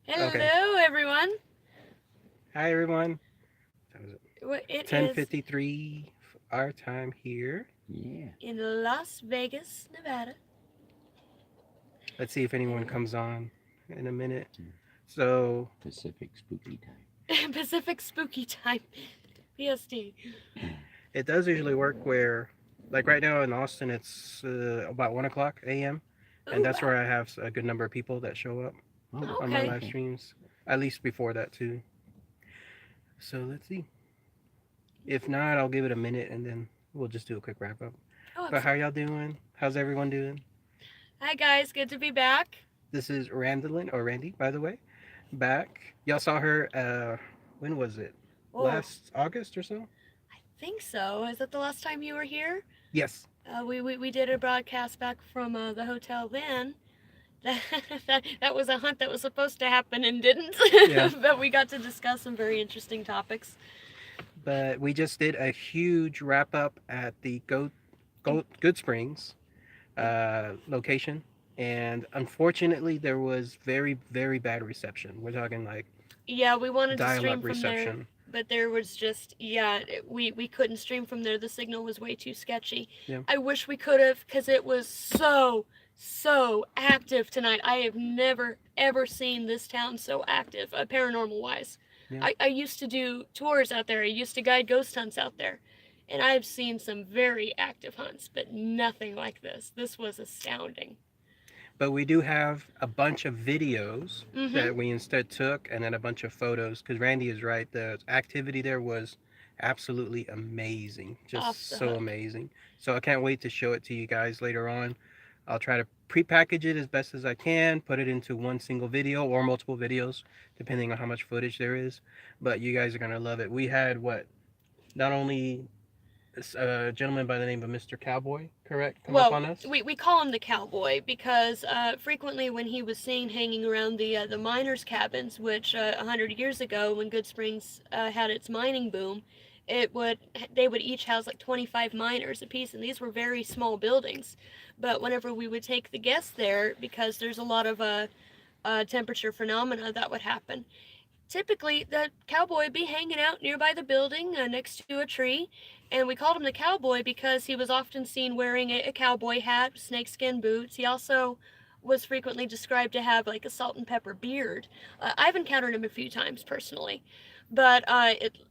Okay. Hello, everyone. Hi, everyone. It is 10:53 our time here. Yeah. in Las Vegas, Nevada. Let's see if anyone And comes on in a minute. So, Pacific spooky time. Pacific Spooky Time, PST. it does usually work where, like right now in Austin, it's about 1 o'clock a.m. And Oh, that's wow. where I have a good number of people that show up Oh, on my Okay. live okay. streams, at least before that, too. So, let's see. If not, I'll give it a minute and then we'll just do a quick wrap up. Oh, But how absolutely. y'all doing? How's everyone doing? Hi, guys. Good to be back. This is Randolyn, or Randy, by the way, back. Y'all saw her, when was it? Oh, Last August or so? I think so. Is that the last time you were here? Yes. We did a broadcast back from the hotel then. That, that was a hunt that was supposed to happen and didn't. Yeah. But we got to discuss some very interesting topics. But we just did a huge wrap up at the Goodsprings location. And unfortunately, there was very, very bad reception. We're talking like Yeah, we wanted to dial up stream from there, reception. but there was just we couldn't stream from there. The signal was way too sketchy. Yeah. I wish we could have because it was so active tonight. I have never ever seen this town so active, paranormal wise. Yeah. I used to do tours out there. I used to guide ghost hunts out there, and I've seen some very active hunts, but nothing like this. This was astounding. But we do have a bunch of videos Mm-hmm. that we instead took and then a bunch of photos because Randy is right. The activity there was absolutely amazing. Off Just the so hook. amazing. So I can't wait to show it to you guys later on. I'll try to pre-package it as best as I can, put it into one single video or multiple videos, depending on how much footage there is. But you guys are going to love it. We had what? Not only a gentleman by the name of Mr. Cowboy, correct? Come up Well, on us? we call him the cowboy because frequently when he was seen hanging around the miners' cabins, which 100 years ago, when Goodsprings had its mining boom, it would they would each house like 25 miners apiece, and these were very small buildings. But whenever we would take the guests there, because there's a lot of temperature phenomena that would happen, typically the cowboy would be hanging out nearby the building next to a tree, and we called him the cowboy because he was often seen wearing a cowboy hat, snakeskin boots. He also was frequently described to have like a salt and pepper beard. I've encountered him a few times personally, but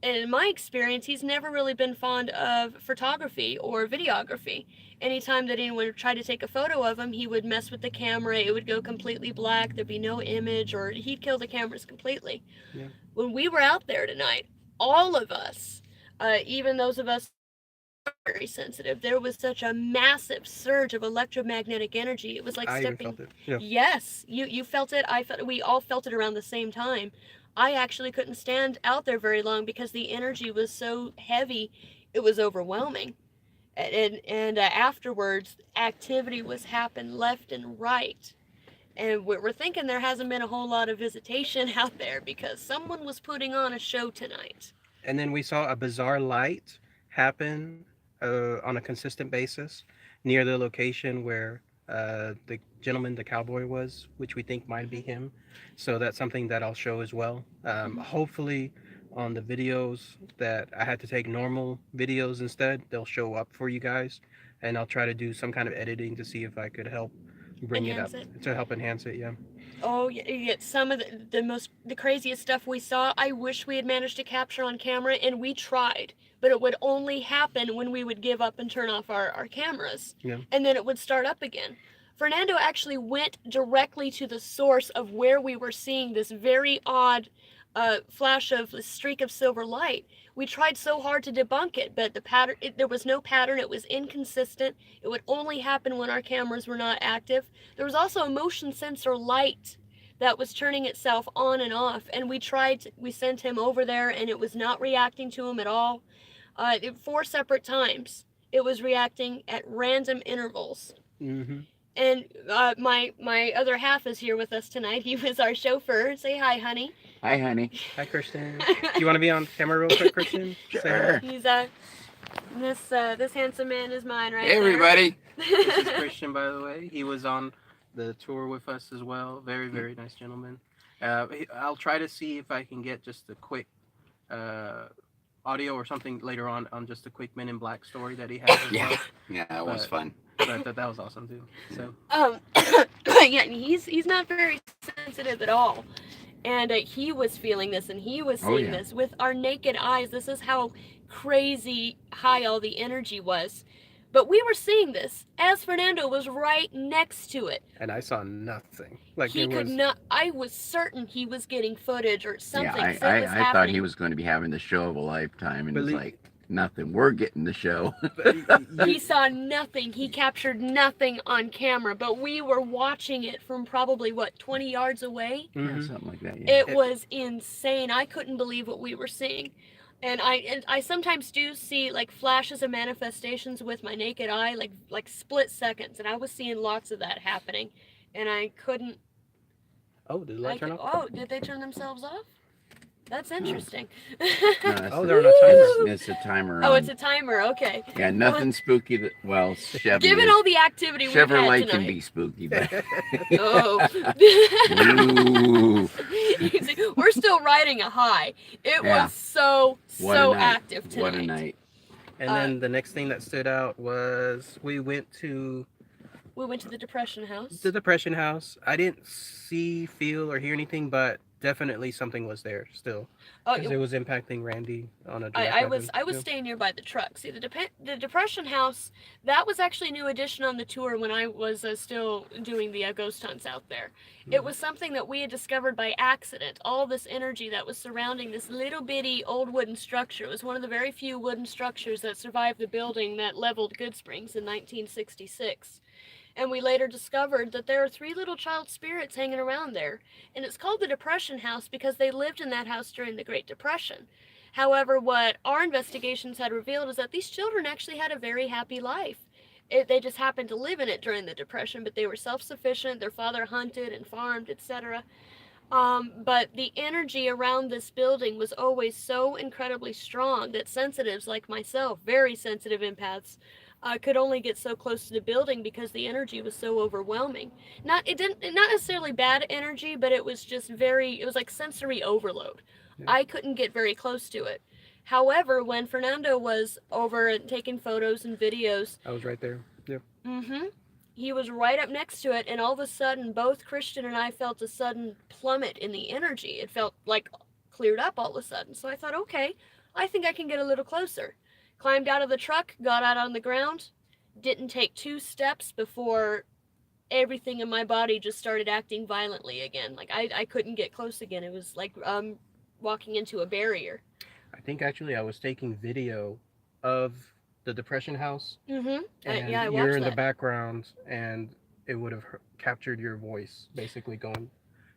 in my experience, he's never really been fond of photography or videography. Anytime that anyone would try to take a photo of him, he would mess with the camera. It would go completely black. There'd be no image, or he'd kill the cameras completely. Yeah. When we were out there tonight, all of us, even those of us very sensitive, there was such a massive surge of electromagnetic energy. It was like I even stepping. felt it. Yeah. Yes, you felt it. I felt it. We all felt it around the same time. I actually couldn't stand out there very long because the energy was so heavy, it was overwhelming. And afterwards, activity was happening left and right. And we're thinking there hasn't been a whole lot of visitation out there because someone was putting on a show tonight. And then we saw a bizarre light happen on a consistent basis near the location where the gentleman, the cowboy, was, which we think might be Mm-hmm. him. So that's something that I'll show as well. Mm-hmm. Hopefully, on the videos that I had to take normal videos instead, they'll show up for you guys. And I'll try to do some kind of editing to see if I could help bring it up Enhance it. to help enhance it. Yeah. Oh, yeah, some of the craziest stuff we saw. I wish we had managed to capture on camera, and we tried, but it would only happen when we would give up and turn off our cameras, Yeah. and then it would start up again. Fernando actually went directly to the source of where we were seeing this very odd flash of a streak of silver light. We tried so hard to debunk it, but there was no pattern. It was inconsistent. It would only happen when our cameras were not active. There was also a motion sensor light that was turning itself on and off, and we sent him over there, and it was not reacting to him at all. 4 separate times, it was reacting at random intervals. Mm-hmm. And my other half is here with us tonight. He was our chauffeur. Say hi, honey. Hi, honey. Hi, Kristen. Do you want to be on camera real quick, Kristen? Say hi. Sure. He's this handsome man is mine right Hey, everybody. This is there. Christian, by the way. He was on the tour with us as well. Very, very nice gentleman. I'll try to see if I can get just a quick uh, audio or something later on just a quick Men in Black story that he has as Yeah, well. yeah, it was But fun. that was awesome too. So Yeah, and he's not very sensitive at all. And he was feeling this, and he was Oh seeing yeah, this with our naked eyes. This is how crazy high all the energy was. But we were seeing this as Fernando was right next to it. and I saw nothing. Like it He could was not. I was certain he was getting footage or yeah. something. I, It was I, I thought he happening. was going to be having the show of a lifetime, and it's believe. like nothing. We're getting the show. He saw nothing. He captured nothing on camera, but we were watching it from probably, what, 20 yards away? Yeah, Mhm. something like that. Yeah. It was insane. I couldn't believe what we were seeing. And I sometimes do see like flashes of manifestations with my naked eye, like split seconds, and I was seeing lots of that happening, and I couldn't. Oh, did the light turn off? Oh, did they turn themselves off? That's interesting. No, that's Oh, the- they're on a timer. It's a timer. Oh, it's a timer. Okay. Yeah, nothing spooky. Well, Chevy. Given all the activity we've had Chevrolet tonight. can be spooky, but Oh. Ooh. You see, we're still riding a high. It Yeah. was so What a night. active tonight. What a night. And then the next thing that stood out was we went to We went to the Depression House. the Depression House. I didn't see, feel, or hear anything, but definitely something was there still Oh, because it was impacting Randy on a direct I level. was staying nearby the truck. See, the Depression House, that was actually a new addition on the tour when I was still doing the ghost hunts out there. It was something that we had discovered by accident. All this energy that was surrounding this little bitty old wooden structure. It was one of the very few wooden structures that survived the building that leveled Goodsprings in 1966. And we later discovered that there are 3 little child spirits hanging around there. And it's called the Depression House because they lived in that house during the Great Depression. However, what our investigations had revealed is that these children actually had a very happy life. They just happened to live in it during the Depression, but they were self-sufficient. Their father hunted and farmed, etc. But the energy around this building was always so incredibly strong that sensitives like myself, very sensitive empaths, could only get so close to the building because the energy was so overwhelming. Not necessarily bad energy, but it was just it was like sensory overload. Yeah. I couldn't get very close to it. However, when Fernando was over and taking photos and videos, I was right there. Yeah. he was right up next to it, and all of a sudden, both Christian and I felt a sudden plummet in the energy. It felt like cleared up all of a sudden. So I thought, okay, I think I can get a little closer. Climbed out of the truck, got out on the ground, didn't take 2 steps before everything in my body just started acting violently again. Like I couldn't get close again. It was like walking into a barrier. I think actually I was taking video of the Depression House, Mm-hmm. and Yeah, I you're watched in the that. background, and it would have captured your voice, basically going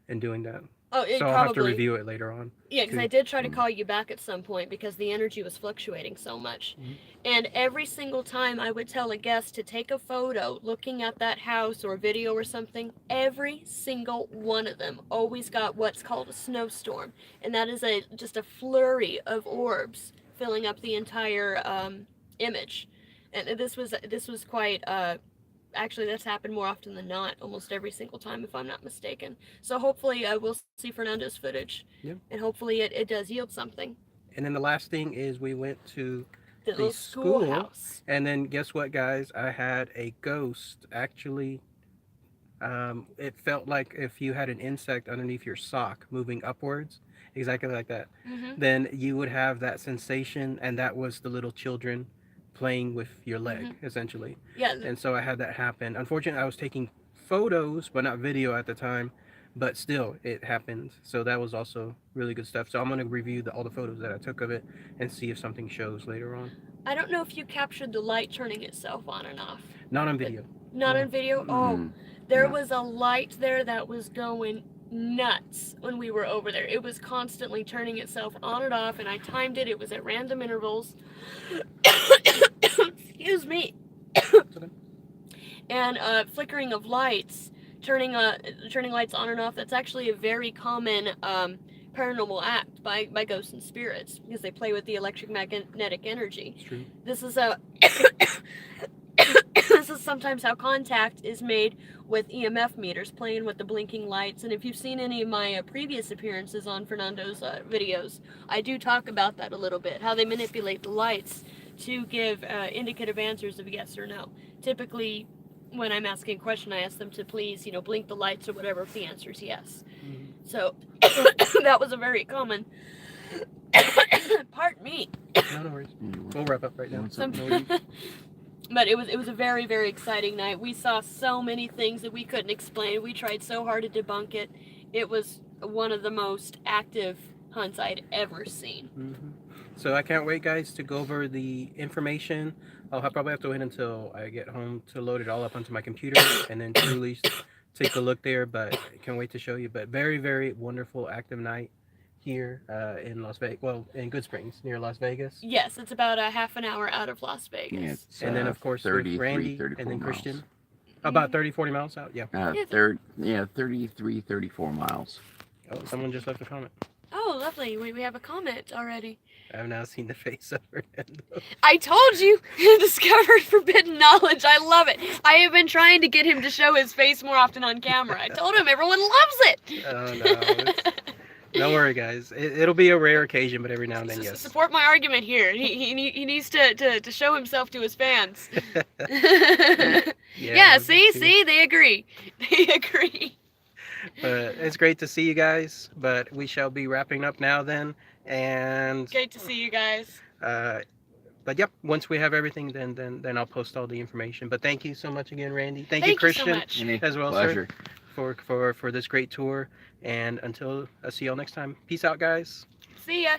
and doing that. Oh, it So I'll probably. have to review it later on. Yeah, because too. I did try to call you back at some point because the energy was fluctuating so much. Mhm. And every single time I would tell a guest to take a photo looking at that house or a video or something, every single one of them always got what's called a snowstorm. And that is just a flurry of orbs filling up the entire image. And this was quite actually that's happened more often than not, almost every single time if I'm not mistaken. So hopefully we'll see Fernando's footage. Yeah. And hopefully it does yield something. And then the last thing is we went to The little school. schoolhouse. And then guess what, guys? I had a ghost actually. It felt like if you had an insect underneath your sock moving upwards, exactly like that. Mm-hmm. Then you would have that sensation, and that was the little children playing with your leg, essentially. Yeah. And so I had that happen. Unfortunately, I was taking photos, but not video at the time. But still, it happened. So that was also really good stuff. So I'm going to review all the photos that I took of it and see if something shows later on. I don't know if you captured the light turning itself on and off. Not on video. Not on video? Oh, Mm. there Yeah. was a light there that was going nuts when we were over there. It was constantly turning itself on and off, and I timed it. It was at random intervals. Excuse me. Okay. And flickering of lights, turning lights on and off. That's actually a very common paranormal act by ghosts and spirits because they play with the electromagnetic energy. It's true. This is a this is sometimes how contact is made with EMF meters, playing with the blinking lights. And if you've seen any of my previous appearances on Fernando's videos, I do talk about that a little bit, how they manipulate the lights to give indicative answers of yes or no. Typically, when I'm asking a question, I ask them to please, blink the lights or whatever if the answer is yes. Mhm. So that was a very common. Pardon me. No, no worries. We'll wrap up right now. What's up? No worries. But it was a very, very exciting night. We saw so many things that we couldn't explain. We tried so hard to debunk it. It was one of the most active hunts I'd ever seen. Mhm. So I can't wait, guys, to go over the information. I'll probably have to wait until I get home to load it all up onto my computer and then truly take a look there. But I can't wait to show you. But very, very wonderful, active night here in Las Vegas. Well, in Goodsprings, near Las Vegas. Yes, it's about a half an hour out of Las Yeah, Vegas. it's, And then, of course, with 33, Randy 34 and then miles. Christian. About 30, 40 miles out. Yeah. Yeah. 33, 34 miles. Oh, someone just left a comment. Oh, lovely. We have a comment already. I've now seen the face of Fernando. I told you, you discovered forbidden knowledge. I love it. I have been trying to get him to show his face more often on camera. I told him everyone loves it. Oh, no. Don't worry, guys. It'll be a rare occasion, but every now and then, yes. Support my argument here. He needs to show himself to his fans. Yeah, see, they agree. They agree. But it's great to see you guys. But we shall be wrapping up now then. And Great to see you guys. but yep, once we have everything, then I'll post all the information. But thank you so much again, Randy. Thank you, so Christian, much. as well, Pleasure. sir, for this great tour. And until I see y'all next time. Peace out, guys. See ya.